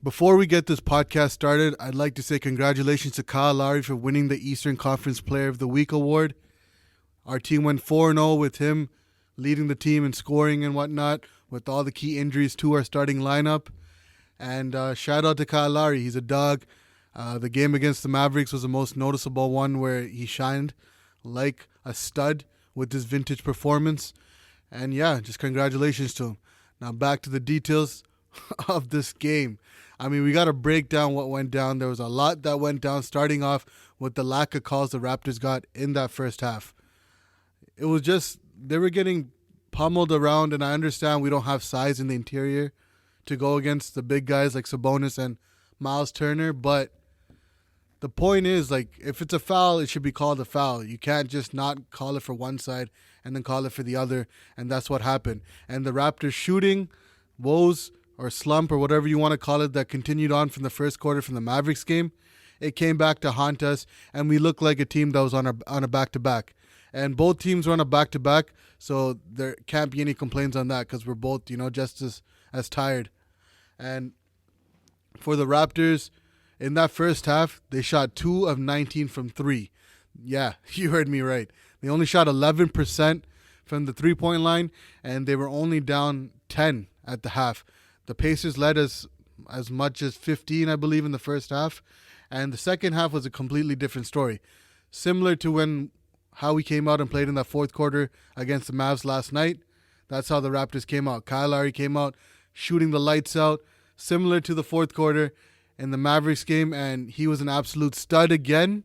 Before we get this podcast started, I'd like to say congratulations to Kyle Lowry for winning the Eastern Conference Player of the Week award. Our team went 4-0 with him leading the team in scoring and whatnot, with all the key injuries to our starting lineup. And shout out to Kyle Lowry. He's a dog. The game against the Mavericks was the most noticeable one where he shined like a stud with his vintage performance. And yeah, just congratulations to him. Now back to the details of this game. I mean, we got to break down what went down. There was a lot that went down, starting off with the lack of calls the Raptors got in that first half. It was just, they were getting pummeled around, and I understand we don't have size in the interior to go against the big guys like Sabonis and Miles Turner, but the point is, like, if it's a foul, it should be called a foul. You can't just not call it for one side and then call it for the other, and that's what happened. And the Raptors shooting woes or slump or whatever you want to call it that continued on from the first quarter from the Mavericks game, it came back to haunt us, and we looked like a team that was on a back-to-back. And both teams were on a back-to-back, so there can't be any complaints on that because we're both, just as tired. And for the Raptors, in that first half, they shot 2 of 19 from 3. Yeah, you heard me right. They only shot 11% from the three-point line, and they were only down 10 at the half. The Pacers led as much as 15, I believe, in the first half. And the second half was a completely different story. Similar to how we came out and played in that fourth quarter against the Mavs last night. That's how the Raptors came out. Kyle Lowry came out shooting the lights out, similar to the fourth quarter in the Mavericks game. And he was an absolute stud again.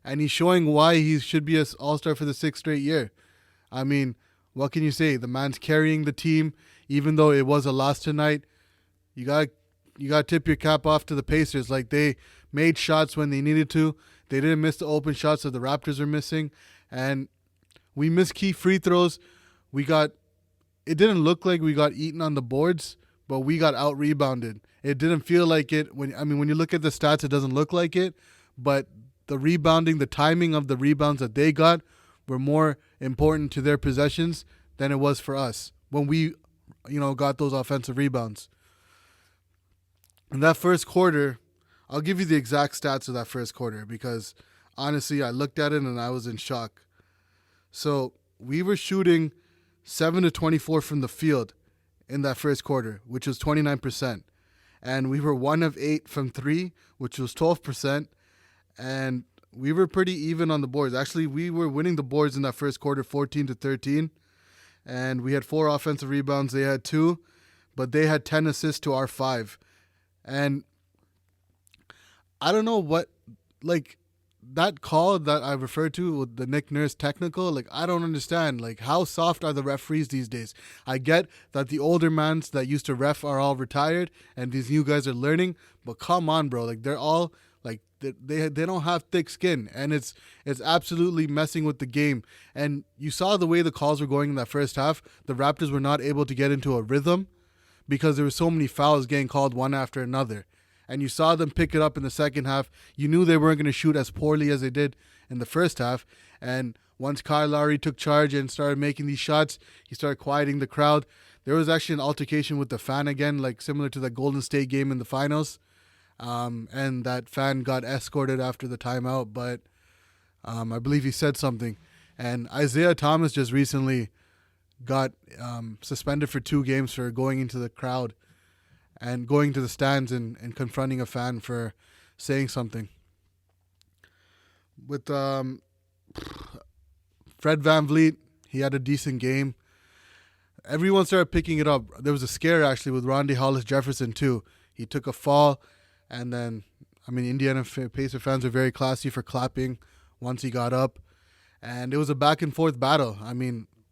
And he's showing why he should be an all-star for the 6th straight year. I mean, what can you say? The man's carrying the team, even though it was a loss tonight. You got to tip your cap off to the Pacers. Like, they made shots when they needed to. They didn't miss the open shots that the Raptors are missing. And we missed key free throws. It didn't look like we got eaten on the boards, but we got out-rebounded. It didn't feel like it. When you look at the stats, it doesn't look like it. But the rebounding, the timing of the rebounds that they got were more important to their possessions than it was for us when we, got those offensive rebounds. In that first quarter, I'll give you the exact stats of that first quarter because, honestly, I looked at it and I was in shock. So we were shooting 7 to 24 from the field in that first quarter, which was 29%. And we were 1 of 8 from 3, which was 12%. And we were pretty even on the boards. Actually, we were winning the boards in that first quarter 14 to 13. And we had 4 offensive rebounds. They had 2, but they had 10 assists to our 5. And I don't know what, that call that I referred to with the Nick Nurse technical, I don't understand. How soft are the referees these days? I get that the older mans that used to ref are all retired and these new guys are learning, but come on, bro. They're all, they don't have thick skin, and it's absolutely messing with the game. And you saw the way the calls were going in that first half. The Raptors were not able to get into a rhythm because there were so many fouls getting called one after another. And you saw them pick it up in the second half. You knew they weren't going to shoot as poorly as they did in the first half. And once Kyle Lowry took charge and started making these shots, he started quieting the crowd. There was actually an altercation with the fan again, similar to the Golden State game in the finals. And that fan got escorted after the timeout. But I believe he said something. And Isaiah Thomas just recently got suspended for 2 games for going into the crowd and going to the stands and confronting a fan for saying something. With Fred VanVleet, he had a decent game. Everyone started picking it up. There was a scare, actually, with Rondae Hollis-Jefferson, too. He took a fall, and then, Indiana Pacer fans are very classy for clapping once he got up. And it was a back-and-forth battle.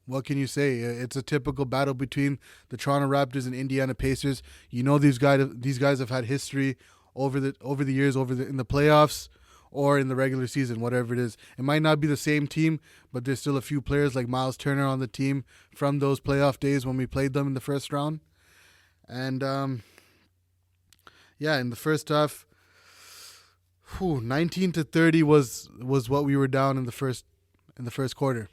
What can you say? It's a typical battle between the Toronto Raptors and Indiana Pacers. These guys have had history over the years, in the playoffs or in the regular season, whatever it is. It might not be the same team, but there's still a few players like Miles Turner on the team from those playoff days when we played them in the first round. And Yeah, in the first half, 19-30 was what we were down in the first quarter.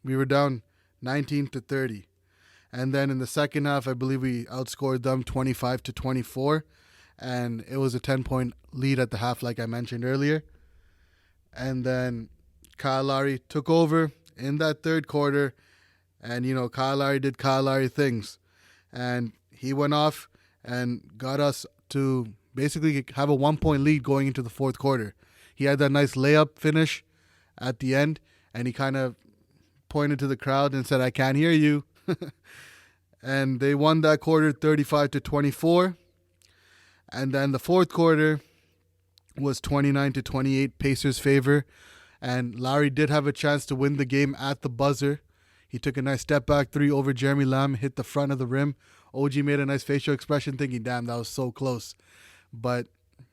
We were down 19-30. And then in the second half, I believe we outscored them 25-24. And it was a 10-point lead at the half, like I mentioned earlier. And then Kyle Lowry took over in that third quarter. And, Kyle Lowry did Kyle Lowry things. And he went off and got us to basically have a 1-point lead going into the fourth quarter. He had that nice layup finish at the end. And he kind of pointed to the crowd and said, "I can't hear you." And they won that quarter 35-24. And then the fourth quarter was 29-28, Pacers' favor. And Lowry did have a chance to win the game at the buzzer. He took a nice step back three over Jeremy Lamb, hit the front of the rim. OG made a nice facial expression thinking, damn, that was so close. But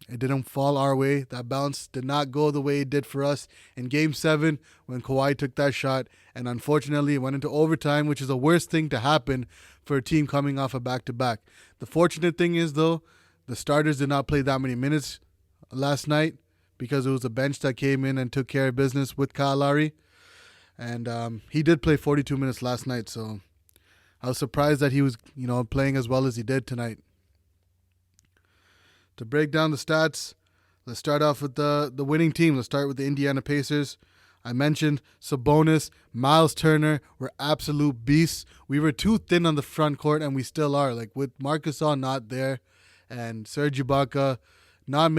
it didn't fall our way. That bounce did not go the way it did for us in Game 7 when Kawhi took that shot. And unfortunately, it went into overtime, which is the worst thing to happen for a team coming off a back-to-back. The fortunate thing is, though, the starters did not play that many minutes last night because it was the bench that came in and took care of business with Kyle Lowry. And he did play 42 minutes last night, so I was surprised that he was, playing as well as he did tonight. To break down the stats, let's start off with the winning team. Let's start with the Indiana Pacers. I mentioned Sabonis, Miles Turner were absolute beasts. We were too thin on the front court, and we still are. Like with Marc Gasol not there, and Serge Ibaka not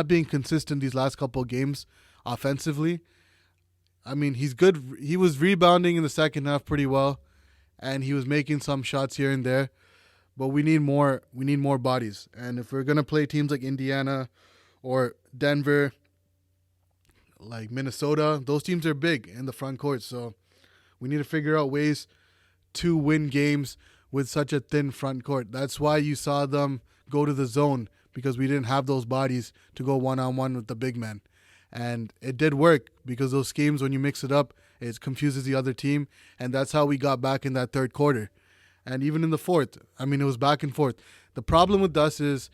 being consistent these last couple of games offensively. I mean, he's good. He was rebounding in the second half pretty well, and he was making some shots here and there. But we need more. We need more bodies. And if we're gonna play teams like Indiana or Denver, like Minnesota, those teams are big in the front court. So we need to figure out ways to win games with such a thin front court. That's why you saw them go to the zone, because we didn't have those bodies to go one-on-one with the big men. And it did work because those schemes, when you mix it up, it confuses the other team. And that's how we got back in that third quarter. And even in the fourth, it was back and forth. The problem with us is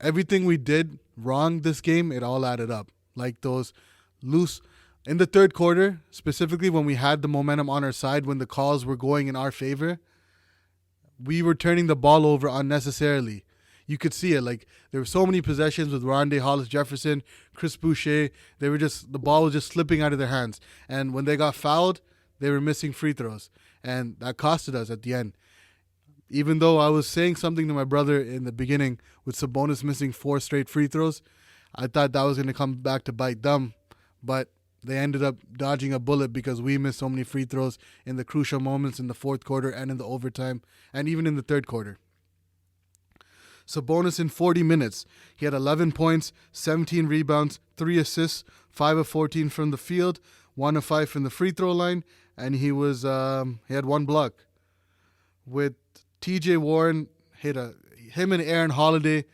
everything we did wrong this game, it all added up. Like those loose, in the third quarter, specifically when we had the momentum on our side, when the calls were going in our favor, we were turning the ball over unnecessarily. You could see it. Like there were so many possessions with Rondé Hollis-Jefferson, Chris Boucher. The ball was just slipping out of their hands. And when they got fouled, they were missing free throws. And that costed us at the end. Even though I was saying something to my brother in the beginning with Sabonis missing 4 straight free throws, I thought that was going to come back to bite them. But they ended up dodging a bullet because we missed so many free throws in the crucial moments in the fourth quarter and in the overtime and even in the third quarter. Sabonis in 40 minutes. He had 11 points, 17 rebounds, 3 assists, 5 of 14 from the field, 1 of 5 from the free throw line, and he had 1 block. With TJ Warren, him and Aaron Holiday,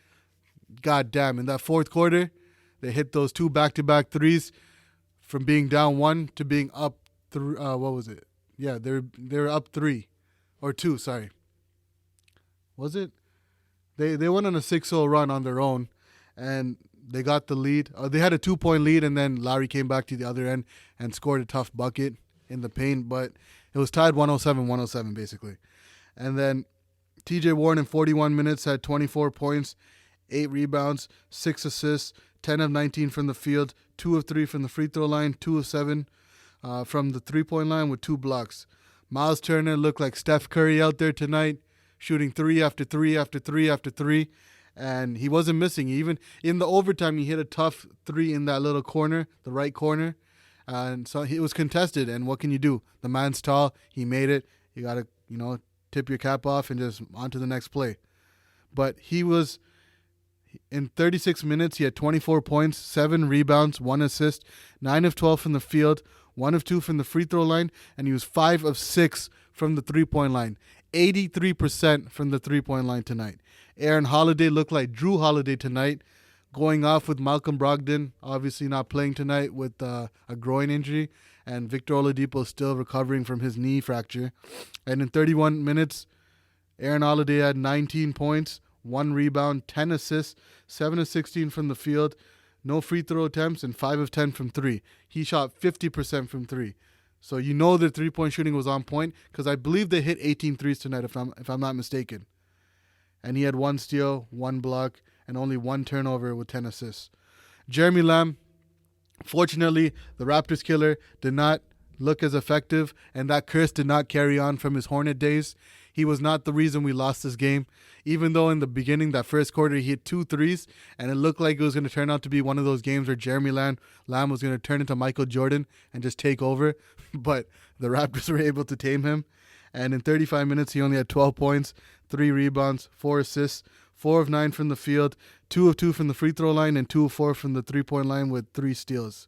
goddamn, in that fourth quarter, they hit those 2 back-to-back threes from being down 1 to being up 3. What was it? Yeah, they were up 3 or 2. Sorry, was it? They went on a 6-0 run on their own, and they got the lead. They had a 2-point lead, and then Lowry came back to the other end and scored a tough bucket in the paint, but it was tied 107-107 basically. And then TJ Warren in 41 minutes had 24 points, 8 rebounds, 6 assists, 10 of 19 from the field, 2 of 3 from the free throw line, 2 of 7 from the 3-point line with 2 blocks. Miles Turner looked like Steph Curry out there tonight, shooting 3 after 3 after 3 after 3, and he wasn't missing. Even in the overtime, he hit a tough 3 in that little corner, the right corner, and so it was contested, and what can you do? The man's tall, he made it. You got to, tip your cap off and just on to the next play. But he was, in 36 minutes, he had 24 points, 7 rebounds, 1 assist, 9 of 12 from the field, 1 of 2 from the free throw line, and he was 5 of 6 from the 3-point line. 83% from the 3-point line tonight. Aaron Holiday looked like Drew Holiday tonight, going off with Malcolm Brogdon, obviously not playing tonight with a groin injury, and Victor Oladipo still recovering from his knee fracture. And in 31 minutes, Aaron Holiday had 19 points, 1 rebound, 10 assists, 7 of 16 from the field, no free throw attempts, and 5 of 10 from 3. He shot 50% from 3. So you know their three-point shooting was on point because I believe they hit 18 threes tonight if I'm not mistaken. And he had 1 steal, 1 block, and only 1 turnover with 10 assists. Jeremy Lamb, fortunately, the Raptors killer did not look as effective, and that curse did not carry on from his Hornet days. He was not the reason we lost this game. Even though in the beginning, that first quarter, he hit 2 threes, and it looked like it was going to turn out to be one of those games where Jeremy Lamb was going to turn into Michael Jordan and just take over. But the Raptors were able to tame him. And in 35 minutes, he only had 12 points, 3 rebounds, 4 assists, 4 of 9 from the field, 2 of 2 from the free throw line, and 2 of 4 from the three-point line with 3 steals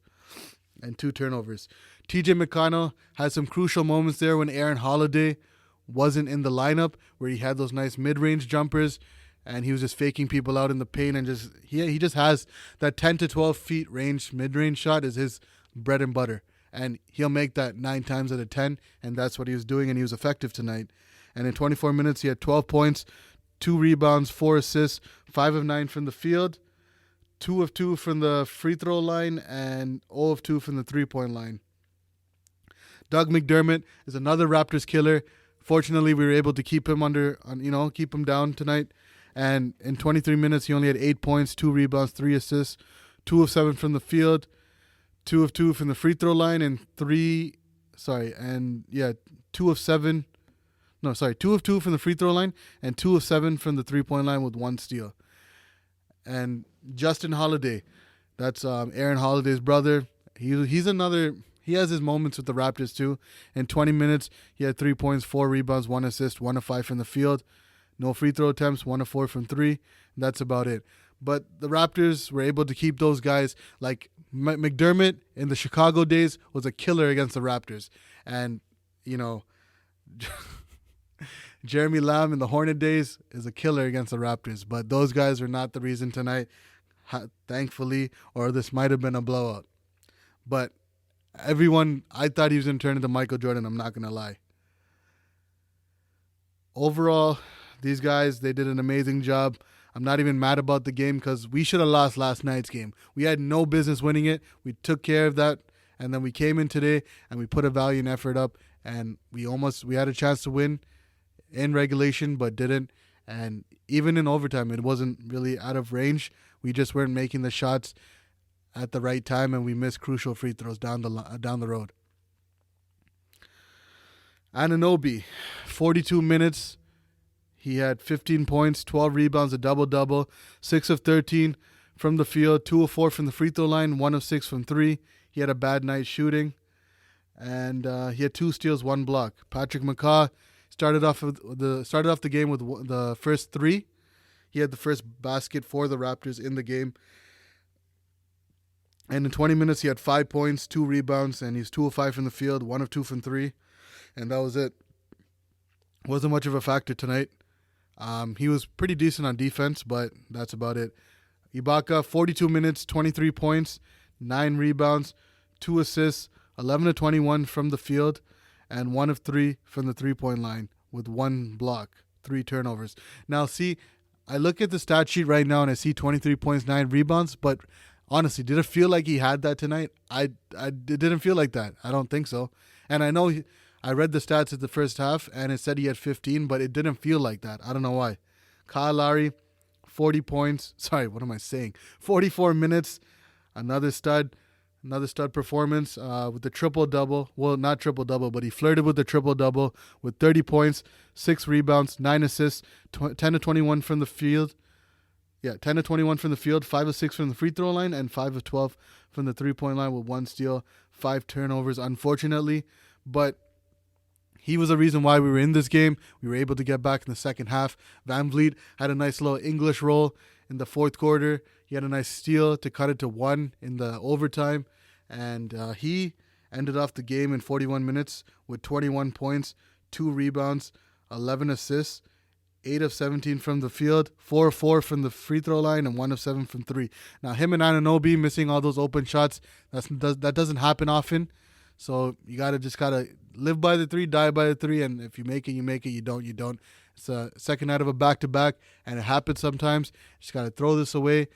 and 2 turnovers. TJ McConnell had some crucial moments there when Aaron Holiday wasn't in the lineup, where he had those nice mid-range jumpers, and he was just faking people out in the paint, and just he just has that 10 to 12 feet range mid-range shot is his bread and butter, and he'll make that 9 times out of 10, and that's what he was doing, and he was effective tonight. And in 24 minutes, he had 12 points, 2 rebounds, 4 assists, 5 of 9 from the field, 2 of 2 from the free throw line, and 0 of 2 from the three-point line. Doug McDermott is another Raptors killer. Fortunately, we were able to keep him keep him down tonight. And in 23 minutes, he only had 8 points, 2 rebounds, 3 assists, 2 of 7 from the field, 2 of 2 from the free throw line, and 2 of 7. No, sorry, 2 of 2 from the free throw line, and 2 of 7 from the three-point line with 1 steal. And Justin Holiday, that's Aaron Holiday's brother. He's another. He has his moments with the Raptors too. In 20 minutes, he had 3 points, 4 rebounds, 1 assist, 1 of 5 from the field. No free throw attempts, 1 of 4 from 3. That's about it. But the Raptors were able to keep those guys. Like McDermott in the Chicago days was a killer against the Raptors. And, Jeremy Lamb in the Hornet days is a killer against the Raptors. But those guys are not the reason tonight, thankfully, or this might have been a blowout. But I thought he was going to turn into Michael Jordan, I'm not going to lie. Overall, these guys, they did an amazing job. I'm not even mad about the game because we should have lost last night's game. We had no business winning it. We took care of that, and then we came in today, and we put a valiant effort up, and we had a chance to win in regulation, but didn't. And even in overtime, it wasn't really out of range. We just weren't making the shots at the right time, and we missed crucial free throws down the road. Anunoby, 42 minutes. He had 15 points, 12 rebounds, a double-double, 6 of 13 from the field, 2 of 4 from the free throw line, 1 of 6 from 3. He had a bad night shooting, and he had 2 steals, 1 block. Patrick McCaw started off the game with the first 3. He had the first basket for the Raptors in the game. And in 20 minutes, he had 5 points, 2 rebounds, and he's 2 of 5 from the field, 1 of 2 from 3. And that was it. Wasn't much of a factor tonight. He was pretty decent on defense, but that's about it. Ibaka, 42 minutes, 23 points, 9 rebounds, 2 assists, 11 of 21 from the field, and 1 of 3 from the three-point line with 1 block, 3 turnovers. Now, see, I look at the stat sheet right now, and I see 23 points, 9 rebounds, but honestly, did it feel like he had that tonight? It didn't feel like that. I don't think so. And I know I read the stats at the first half, and it said he had 15, but it didn't feel like that. I don't know why. Kyle Lowry, 40 points. Sorry, what am I saying? 44 minutes. Another stud performance with the triple-double. Well, not triple-double, but he flirted with the triple-double with 30 points, 6 rebounds, 9 assists, 10 to 21 from the field. 10 to 21 from the field, 5 of 6 from the free throw line, and 5 of 12 from the three-point line with 1 steal, 5 turnovers, unfortunately. But he was the reason why we were in this game. We were able to get back in the second half. Van Vliet had a nice little English roll in the fourth quarter. He had a nice steal to cut it to 1 in the overtime. And he ended off the game in 41 minutes with 21 points, 2 rebounds, 11 assists, 8 of 17 from the field, 4 of 4 from the free throw line, and 1 of 7 from 3. Now, him and Anunoby missing all those open shots, that doesn't happen often. So you gotta live by the 3, die by the 3, and if you make it, you make it. You don't, you don't. It's a second night of a back-to-back, and it happens sometimes. Just got to throw this away.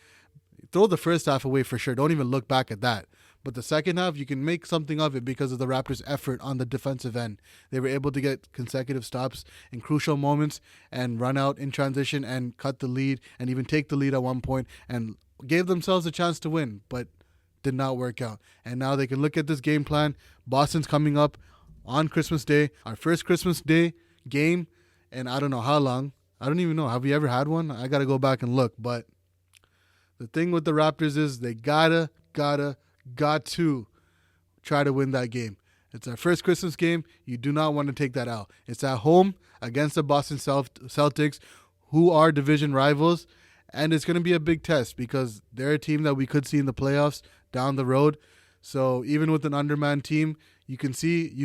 Throw the first half away for sure. Don't even look back at that. But the second half, you can make something of it because of the Raptors' effort on the defensive end. They were able to get consecutive stops in crucial moments and run out in transition and cut the lead and even take the lead at one point and gave themselves a chance to win, but did not work out. And now they can look at this game plan. Boston's coming up on Christmas Day, our first Christmas Day game, and I don't know how long. I don't even know. Have we ever had one? I got to go back and look. But the thing with the Raptors is they got to try to win that game. It's our first Christmas game. You do not want to take that out. It's at home against the Boston Celtics, who are division rivals, and it's going to be a big test because they're a team that we could see in the playoffs down the road. So even with an undermanned team, you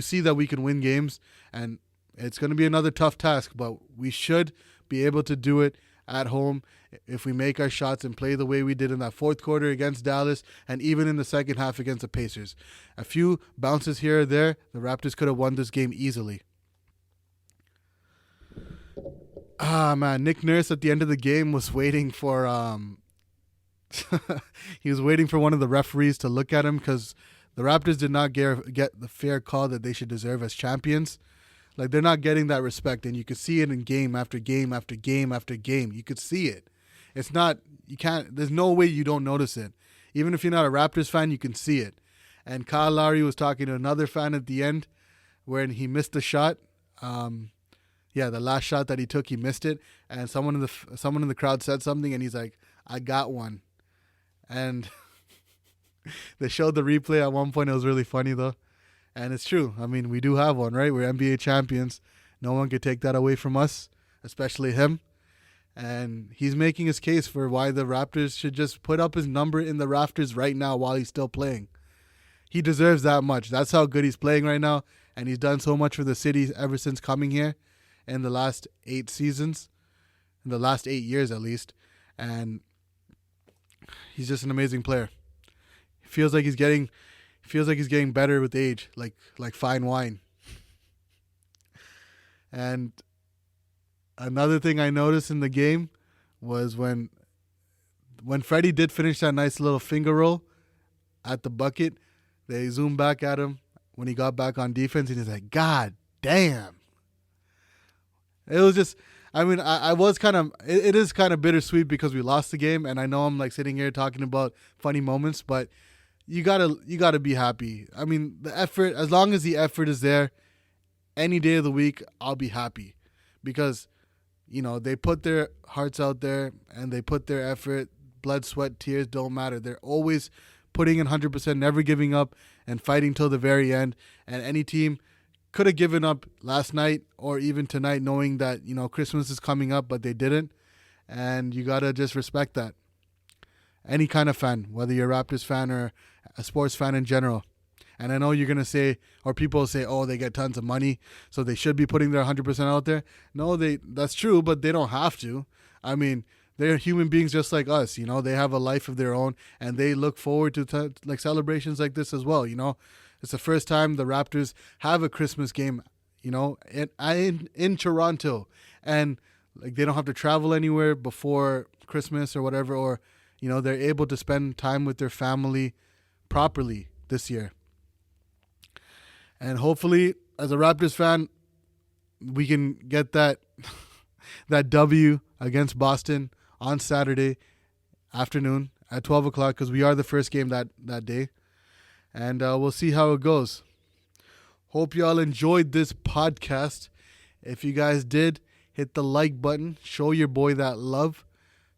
see that we can win games, and it's going to be another tough task, but we should be able to do it at home if we make our shots and play the way we did in that fourth quarter against Dallas and even in the second half against the Pacers. A few bounces here or there, the Raptors could have won this game easily. Man, Nick Nurse at the end of the game was waiting for he was waiting for one of the referees to look at him because the Raptors did not get the fair call that they should deserve as champions. Like, they're not getting that respect, and you could see it in game after game after game after game. You could see it. It's not, there's no way you don't notice it. Even if you're not a Raptors fan, you can see it. And Kyle Lowry was talking to another fan at the end when he missed the shot. The last shot that he took, he missed it. And someone in the crowd said something, and he's like, "I got one." And they showed the replay at one point. It was really funny, though. And it's true. I mean, we do have one, right? We're NBA champions. No one could take that away from us, especially him. And he's making his case for why the Raptors should just put up his number in the rafters right now while he's still playing. He deserves that much. That's how good he's playing right now. And he's done so much for the city ever since coming here in the last 8 seasons, in the last 8 years at least. And he's just an amazing player. Feels like he's getting better with age, like fine wine. And another thing I noticed in the game was when Freddie did finish that nice little finger roll at the bucket, they zoomed back at him when he got back on defense, and he's like, "God damn." It was just, I mean, I was kind of, it is kind of bittersweet because we lost the game, and I know I'm like sitting here talking about funny moments, but you gotta be happy. I mean, the effort, as long as the effort is there, any day of the week, I'll be happy because, they put their hearts out there and they put their effort, blood, sweat, tears, don't matter. They're always putting in 100%, never giving up and fighting till the very end. And any team could have given up last night or even tonight knowing that, Christmas is coming up, but they didn't. And you gotta just respect that. Any kind of fan, whether you're a Raptors fan or a sports fan in general. And I know you're going to say, or people say, "Oh, they get tons of money, so they should be putting their 100% out there." No, that's true, but they don't have to. I mean, they're human beings just like us, They have a life of their own, and they look forward to celebrations like this as well, It's the first time the Raptors have a Christmas game, in Toronto. And they don't have to travel anywhere before Christmas or whatever, or they're able to spend time with their family properly this year. And hopefully, as a Raptors fan, we can get that W against Boston on Saturday afternoon at 12 o'clock because we are the first game that day. And we'll see how it goes. Hope y'all enjoyed this podcast. If you guys did, hit the like button. Show your boy that love.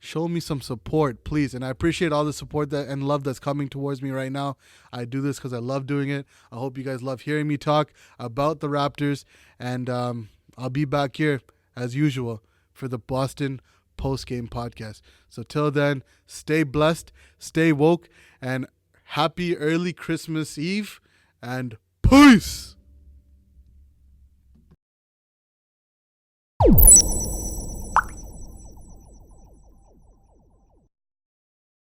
Show me some support, please. And I appreciate all the support and love that's coming towards me right now. I do this because I love doing it. I hope you guys love hearing me talk about the Raptors. And I'll be back here, as usual, for the Boston post-game podcast. So till then, stay blessed, stay woke, and happy early Christmas Eve. And peace!